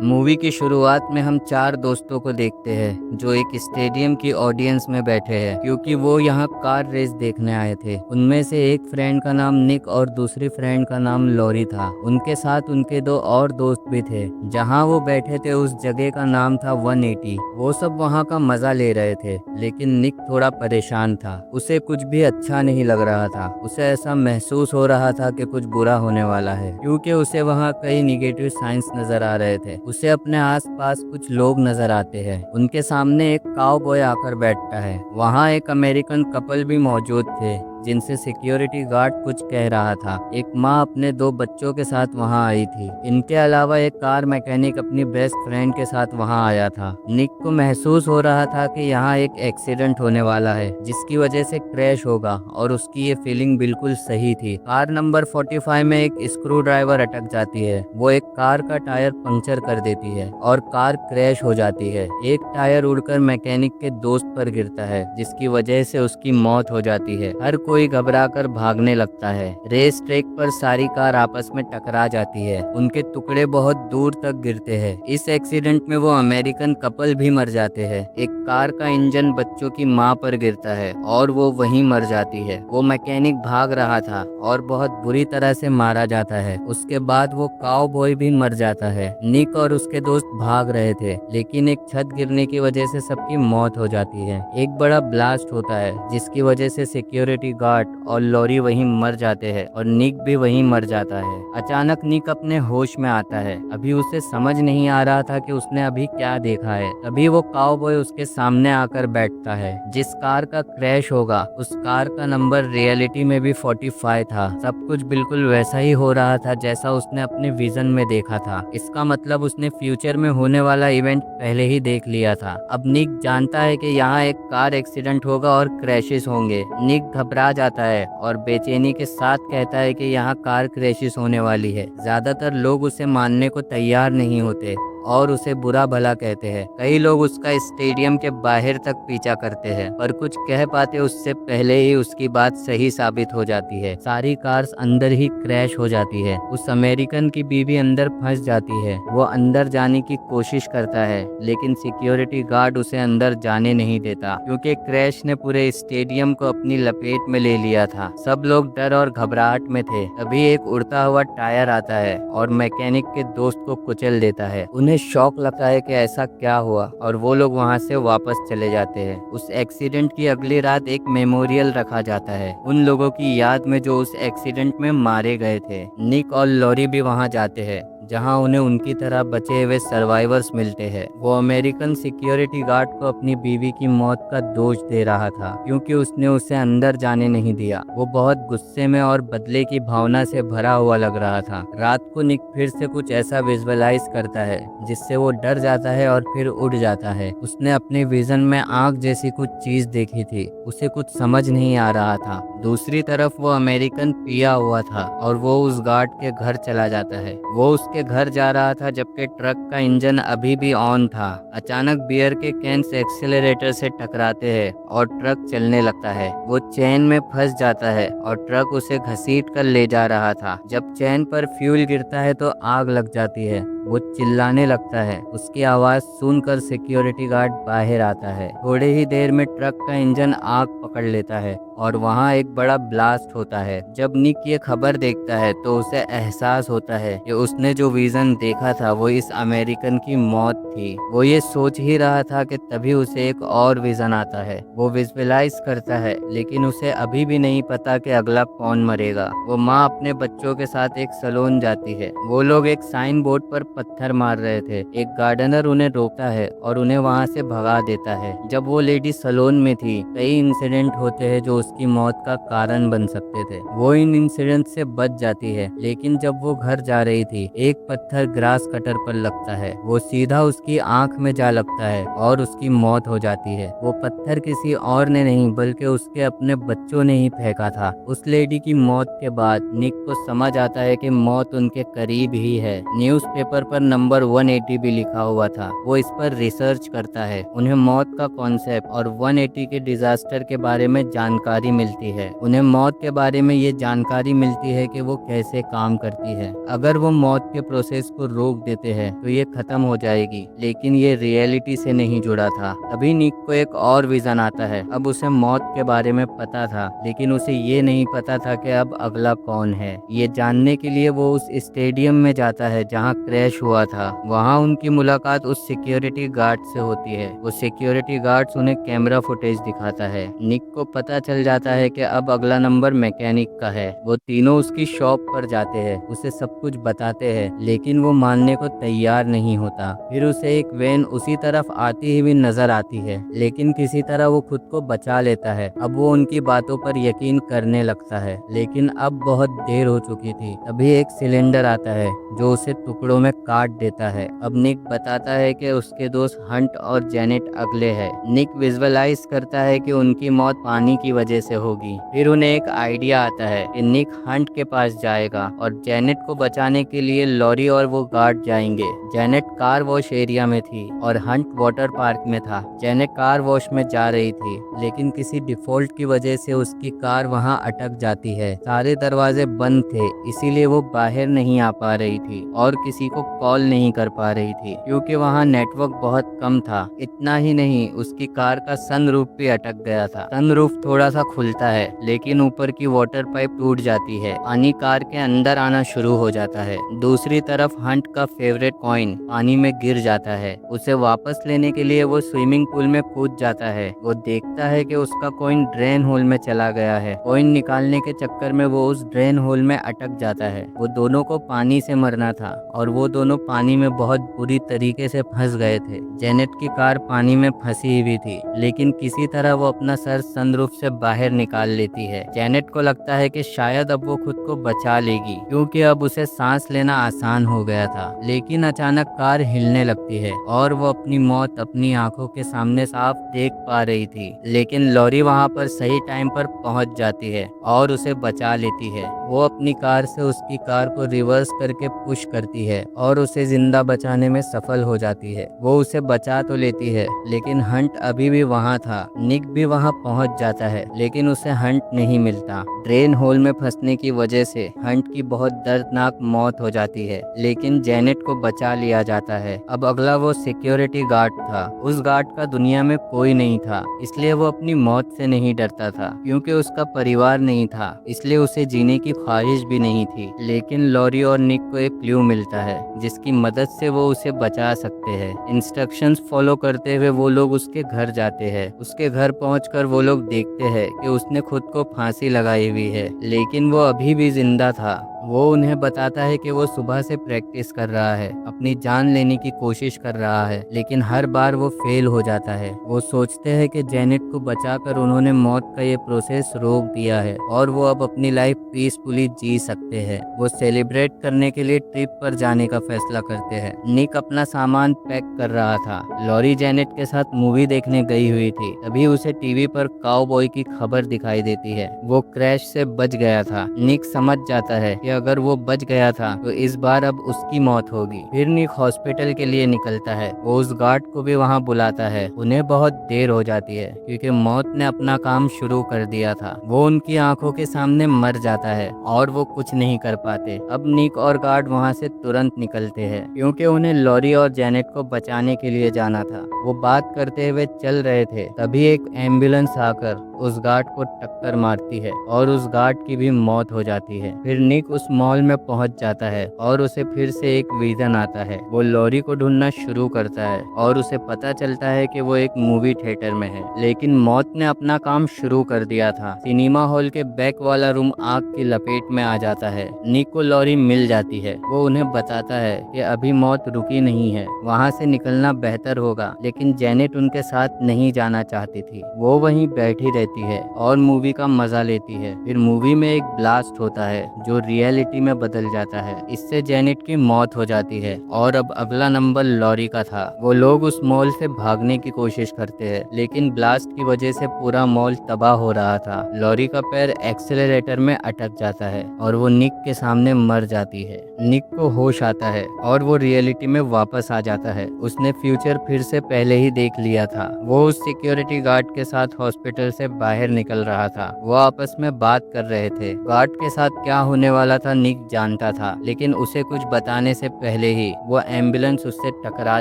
Movie की शुरुआत में हम चार दोस्तों को देखते हैं जो एक स्टेडियम की ऑडियंस में बैठे हैं क्योंकि वो यहाँ कार रेस देखने आए थे। उनमें से एक फ्रेंड का नाम निक और दूसरी फ्रेंड का नाम लॉरी था। उनके साथ उनके दो और दोस्त भी थे। जहाँ वो बैठे थे उस जगह का नाम था 180। वो सब वहाँ का मजा ले रहे थे, लेकिन निक थोड़ा परेशान था। उसे कुछ भी अच्छा नहीं लग रहा था। उसे ऐसा महसूस हो रहा था कि कुछ बुरा होने वाला है, क्योंकि उसे वहाँ कई निगेटिव साइंस नजर आ रहे थे। उसे अपने आसपास कुछ लोग नजर आते हैं। उनके सामने एक काउबॉय आकर बैठता है। वहाँ एक अमेरिकन कपल भी मौजूद थे जिनसे सिक्योरिटी गार्ड कुछ कह रहा था। एक माँ अपने दो बच्चों के साथ वहाँ आई थी। इनके अलावा एक कार मैकेनिक अपनी बेस्ट फ्रेंड के साथ वहाँ आया था। निक को महसूस हो रहा था कि यहाँ एक एक्सीडेंट होने वाला है जिसकी वजह से क्रैश होगा, और उसकी ये फीलिंग बिल्कुल सही थी। कार नंबर 45 में एक स्क्रू ड्राइवर अटक जाती है। वो एक कार का टायर पंक्चर कर देती है और कार क्रैश हो जाती है। एक टायर उड़कर मैकेनिक के दोस्त पर गिरता है जिसकी वजह से उसकी मौत हो जाती है। हर कोई घबराकर भागने लगता है। रेस ट्रैक पर सारी कार आपस में टकरा जाती है। उनके टुकड़े बहुत दूर तक गिरते हैं। इस एक्सीडेंट में वो अमेरिकन कपल भी मर जाते हैं। एक कार का इंजन बच्चों की मां पर गिरता है और वो वहीं मर जाती है। वो मैकेनिक भाग रहा था और बहुत बुरी तरह से मारा जाता है। उसके बाद वो काउबॉय भी मर जाता है। निक और उसके दोस्त भाग रहे थे, लेकिन एक छत गिरने की वजह से सबकी मौत हो जाती है। एक बड़ा ब्लास्ट होता है जिसकी वजह से सिक्योरिटी गार्ड और लॉरी वहीं मर जाते हैं और निक भी वहीं मर जाता है। अचानक निक अपने होश में आता है। अभी उसे समझ नहीं आ रहा था कि उसने अभी क्या देखा है। तभी वो काउबॉय उसके सामने आकर बैठता है। जिस कार का क्रैश होगा उस कार का नंबर रियलिटी में भी 45 था। सब कुछ बिल्कुल वैसा ही हो रहा था जैसा उसने अपने विजन में देखा था। इसका मतलब उसने फ्यूचर में होने वाला इवेंट पहले ही देख लिया था। अब निक जानता है कि यहाँ एक कार एक्सीडेंट होगा और क्रैशेस होंगे। निक घबरा जाता है और बेचैनी के साथ कहता है कि यहाँ कार क्रैशेस होने वाली है। ज्यादातर लोग उसे मानने को तैयार नहीं होते और उसे बुरा भला कहते हैं। कई लोग उसका स्टेडियम के बाहर तक पीछा करते हैं, पर कुछ कह पाते उससे पहले ही उसकी बात सही साबित हो जाती है। सारी कार्स अंदर ही क्रैश हो जाती है। उस अमेरिकन की बीवी अंदर फंस जाती है। वो अंदर जाने की कोशिश करता है, लेकिन सिक्योरिटी गार्ड उसे अंदर जाने नहीं देता क्योंकि क्रैश ने पूरे स्टेडियम को अपनी लपेट में ले लिया था। सब लोग डर और घबराहट में थे। तभी एक उड़ता हुआ टायर आता है और मैकेनिक के दोस्त को कुचल देता है। उन्हें शॉक लगता है कि ऐसा क्या हुआ, और वो लोग वहां से वापस चले जाते हैं। उस एक्सीडेंट की अगली रात एक मेमोरियल रखा जाता है उन लोगों की याद में जो उस एक्सीडेंट में मारे गए थे। निक और लॉरी भी वहां जाते हैं जहां उन्हें उनकी तरह बचे हुए सर्वाइवर्स मिलते हैं। वो अमेरिकन सिक्योरिटी गार्ड को अपनी बीवी की मौत का दोष दे रहा था क्योंकि उसने उसे अंदर जाने नहीं दिया। वो बहुत गुस्से में और बदले की भावना से भरा हुआ लग रहा था। रात को निक फिर से कुछ ऐसा विजुअलाइज करता है जिससे वो डर जाता है और फिर उड़ जाता है। उसने अपने विजन में आग जैसी कुछ चीज देखी थी। उसे कुछ समझ नहीं आ रहा था। दूसरी तरफ वो अमेरिकन पिया हुआ था और वो उस गार्ड के घर चला जाता है। वो उसके घर जा रहा था जबकि ट्रक का इंजन अभी भी ऑन था। अचानक बियर के कैन्स एक्सेलरेटर से टकराते हैं और ट्रक चलने लगता है। वो चैन में फंस जाता है और ट्रक उसे घसीट कर ले जा रहा था। जब चैन पर फ्यूल गिरता है तो आग लग जाती है। वो चिल्लाने लगता है। उसकी आवाज सुनकर सिक्योरिटी गार्ड बाहर आता है। थोड़े ही देर में ट्रक का इंजन आग पकड़ लेता है और वहाँ एक बड़ा ब्लास्ट होता है। जब निक ये खबर देखता है तो उसे एहसास होता है कि उसने जो विजन देखा था वो इस अमेरिकन की मौत थी। वो ये सोच ही रहा था कि तभी उसे एक और विजन आता है। वो विजुअलाइज करता है, लेकिन उसे अभी भी नहीं पता कि अगला कौन मरेगा। वो माँ अपने बच्चों के साथ एक सैलून जाती है। वो लोग एक साइन बोर्ड पर पत्थर मार रहे थे। एक गार्डनर उन्हें रोकता है और उन्हें वहाँ से भगा देता है। जब वो लेडी सैलून में थी, कई इंसिडेंट होते हैं जो उसकी मौत का कारण बन सकते थे। वो इन इंसिडेंट से बच जाती है, लेकिन जब वो घर जा रही थी एक पत्थर ग्रास कटर पर लगता है। वो सीधा उसकी आंख में जा लगता है और उसकी मौत हो जाती है। वो पत्थर किसी और ने नहीं बल्कि उसके अपने बच्चों ने ही फेंका था। उस लेडी की मौत के बाद निक को समझ आता है कि मौत उनके करीब ही है। न्यूज़पेपर पेपर पर नंबर 180 भी लिखा हुआ था। वो इस पर रिसर्च करता है। उन्हें मौत का कॉन्सेप्ट और 180 के डिजास्टर के बारे में जानकारी मिलती है। उन्हें मौत के बारे में ये जानकारी मिलती है कि वो कैसे काम करती है। अगर वो मौत के प्रोसेस को रोक देते हैं तो ये खत्म हो जाएगी, लेकिन ये रियलिटी से नहीं जुड़ा था। अभी निक को एक और विजन आता है। अब उसे मौत के बारे में पता था, लेकिन उसे ये नहीं पता था कि अब अगला कौन है। ये जानने के लिए वो उस स्टेडियम में जाता है जहाँ क्रैश हुआ था। वहाँ उनकी मुलाकात उस सिक्योरिटी गार्ड से होती है। वो सिक्योरिटी गार्ड्स उन्हें कैमरा फुटेज दिखाता है। निक को पता चल जाता है कि अब अगला नंबर मैकेनिक का है। वो तीनों उसकी शॉप पर जाते हैं, उसे सब कुछ बताते हैं, लेकिन वो मानने को तैयार नहीं होता। फिर उसे एक वैन उसी तरफ आती हुई नजर आती है, लेकिन किसी तरह वो खुद को बचा लेता है। अब वो उनकी बातों पर यकीन करने लगता है, लेकिन अब बहुत देर हो चुकी थी। तभी एक सिलेंडर आता है जो उसे टुकड़ों में काट देता है। अब निक बताता है कि उसके दोस्त हंट और जेनेट अगले हैं। निक विजुअलाइज करता है कि उनकी मौत पानी की वजह से होगी। फिर उन्हें एक आइडिया आता है कि निक हंट के पास जाएगा और जेनेट को बचाने के लिए लॉरी और वो गार्ड जाएंगे। जेनेट कार वॉश एरिया में थी और हंट वाटर पार्क में था। जेनेट कार वॉश में जा रही थी, लेकिन किसी डिफॉल्ट की वजह से उसकी कार वहां अटक जाती है। सारे दरवाजे बंद थे, इसीलिए वो बाहर नहीं आ पा रही थी और किसी को कॉल नहीं कर पा रही थी, क्योंकि वहां नेटवर्क बहुत कम था। इतना ही नहीं, उसकी कार का सनरूफ भी अटक गया था। सनरूफ थोड़ा सा खुलता है, लेकिन ऊपर की वाटर पाइप टूट जाती है। पानी कार के अंदर आना शुरू हो जाता है। दूसरी तरफ हंट का फेवरेट कॉइन पानी में गिर जाता है। उसे वापस लेने के लिए वो स्विमिंग पूल में कूद जाता है। वो देखता है कि उसका कॉइन ड्रेन होल में चला गया है। कॉइन निकालने के चक्कर में वो उस ड्रेन होल में अटक जाता है। वो दोनों को पानी से मरना था और वो दोनों पानी में बहुत बुरी तरीके से फंस गए थे। जेनेट की कार पानी में फंसी हुई थी, लेकिन किसी तरह वो अपना सर सनरूफ से बाहर निकाल लेती है। जेनेट को लगता है कि शायद अब वो खुद को बचा लेगी, क्योंकि अब उसे सांस लेना आसान हो गया था। लेकिन अचानक कार हिलने लगती है और वो अपनी मौत अपनी आंखों के सामने साफ देख पा रही थी। लेकिन लॉरी वहां पर सही टाइम पर पहुंच जाती है और उसे बचा लेती है। वो अपनी कार से उसकी कार को रिवर्स करके पुश करती है और उसे जिंदा बचाने में सफल हो जाती है। वो उसे बचा तो लेती है, लेकिन हंट अभी भी वहां था। निक भी वहां पहुंच जाता है, लेकिन उसे हंट नहीं मिलता। ड्रेन होल में फंसने की वजह से हंट की बहुत दर्दनाक मौत हो जाती है, लेकिन जेनेट को बचा लिया जाता है। अब अगला वो सिक्योरिटी गार्ड था। उस गार्ड का दुनिया में कोई नहीं था, इसलिए वो अपनी मौत से नहीं डरता था, क्योंकि उसका परिवार नहीं था, इसलिए उसे जीने की ख्वाहिश भी नहीं थी। लेकिन लॉरी और निक को एक क्लू मिलता है जिसकी मदद से वो उसे बचा सकते हैं। इंस्ट्रक्शंस फॉलो करते हुए वो लोग उसके घर जाते हैं। उसके घर पहुंचकर वो लोग देखते हैं कि उसने खुद को फांसी लगाई हुई है, लेकिन वो अभी भी जिंदा था। वो उन्हें बताता है कि वो सुबह से प्रैक्टिस कर रहा है, अपनी जान लेने की कोशिश कर रहा है, लेकिन हर बार वो फेल हो जाता है। वो सोचते हैं कि जेनेट को बचाकर उन्होंने मौत का ये प्रोसेस रोक दिया है और वो अब अपनी लाइफ पीसफुली जी सकते हैं। वो सेलिब्रेट करने के लिए ट्रिप पर जाने का फैसला करते हैं। निक अपना सामान पैक कर रहा था। लॉरी जेनेट के साथ मूवी देखने गई हुई थी। तभी उसे टीवी पर काउबॉय की खबर दिखाई देती है। वो क्रैश से बच गया था। निक समझ जाता है कि अगर वो बच गया था तो इस बार अब उसकी मौत होगी। फिर निक हॉस्पिटल के लिए निकलता है। वो उस गार्ड को भी वहाँ बुलाता है। उन्हें बहुत देर हो जाती है, क्योंकि मौत ने अपना काम शुरू कर दिया था। वो उनकी आंखों के सामने मर जाता है और वो कुछ नहीं कर पाते। अब निक और गार्ड वहाँ से तुरंत निकलते हैं, क्योंकि उन्हें लॉरी और जेनेट को बचाने के लिए जाना था। वो बात करते हुए चल रहे थे, तभी एक एम्बुलेंस आकर उस गार्ड को टक्कर मारती है और उस गार्ड की भी मौत हो जाती है। फिर निक उस मॉल में पहुंच जाता है और उसे फिर से एक विजन आता है। वो लॉरी को ढूंढना शुरू करता है और उसे पता चलता है कि वो एक मूवी थिएटर में है, लेकिन मौत ने अपना काम शुरू कर दिया था। सिनेमा हॉल के बैक वाला रूम आग की लपेट में आ जाता है। निक को लॉरी मिल जाती है। वो उन्हें बताता है कि अभी मौत रुकी नहीं है, वहाँ से निकलना बेहतर होगा, लेकिन जेनेट उनके साथ नहीं जाना चाहती थी। वो वहीं बैठी रहती लेती है और मूवी का मजा लेती है। फिर मूवी में एक ब्लास्ट होता है जो रियलिटी में बदल जाता है। इससे जेनेट की मौत हो जाती है और अब अगला नंबर लॉरी का था। वो लोग उस मॉल से भागने की कोशिश करते हैं, लेकिन ब्लास्ट की वजह से पूरा मॉल तबाह हो रहा था। लॉरी का पैर एक्सेलरेटर में अटक जाता है और वो निक के सामने मर जाती है। निक को होश आता है और वो रियलिटी में वापस आ जाता है। उसने फ्यूचर फिर से पहले ही देख लिया था। वो उस सिक्योरिटी गार्ड के साथ हॉस्पिटल से बाहर निकल रहा था। वो आपस में बात कर रहे थे। गार्ड के साथ क्या होने वाला था निक जानता था, लेकिन उसे कुछ बताने से पहले ही वो एम्बुलेंस उससे टकरा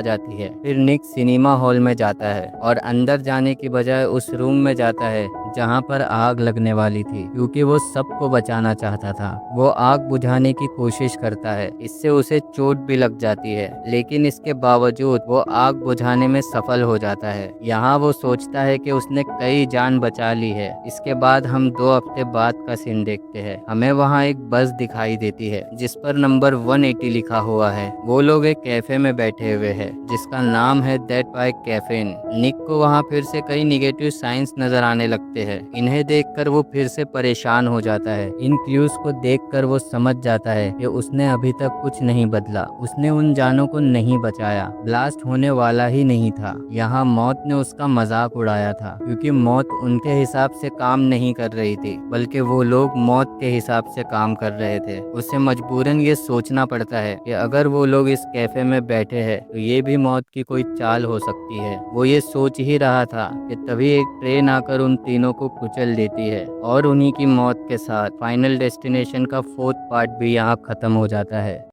जाती है। फिर निक सिनेमा हॉल में जाता है और अंदर जाने की बजाय उस रूम में जाता है जहां पर आग लगने वाली थी, क्योंकि वो सबको बचाना चाहता था। वो आग बुझाने की कोशिश करता है, इससे उसे चोट भी लग जाती है, लेकिन इसके बावजूद वो आग बुझाने में सफल हो जाता है। यहाँ वो सोचता है कि उसने कई जान बचा ली है। इसके बाद हम 2 हफ्ते बाद का सीन देखते हैं। हमें वहाँ एक बस दिखाई देती है जिस पर नंबर 180 लिखा हुआ है। वो लोग एक कैफे में बैठे हुए हैं जिसका नाम है दैट बाय कैफेन। निक को वहाँ फिर से कई निगेटिव साइंस नजर आने लगते हैं। इन्हें देखकर वो फिर से परेशान हो जाता है। इन क्यूज को देखकर वो समझ जाता है कि उसने अभी तक कुछ नहीं बदला। उसने उन जानों को नहीं बचाया। ब्लास्ट होने वाला ही नहीं था। यहाँ मौत ने उसका मजाक उड़ाया था, क्योंकि मौत उनके हिसाब से काम नहीं कर रही थी, बल्कि वो लोग मौत के हिसाब से काम कर रहे थे। उसे मजबूरन ये सोचना पड़ता है कि अगर वो लोग इस कैफे में बैठे हैं तो ये भी मौत की कोई चाल हो सकती है। वो ये सोच ही रहा था कि तभी एक ट्रेन आकर उन तीनों को कुचल देती है और उन्हीं की मौत के साथ फाइनल डेस्टिनेशन का 4th पार्ट भी यहाँ खत्म हो जाता है।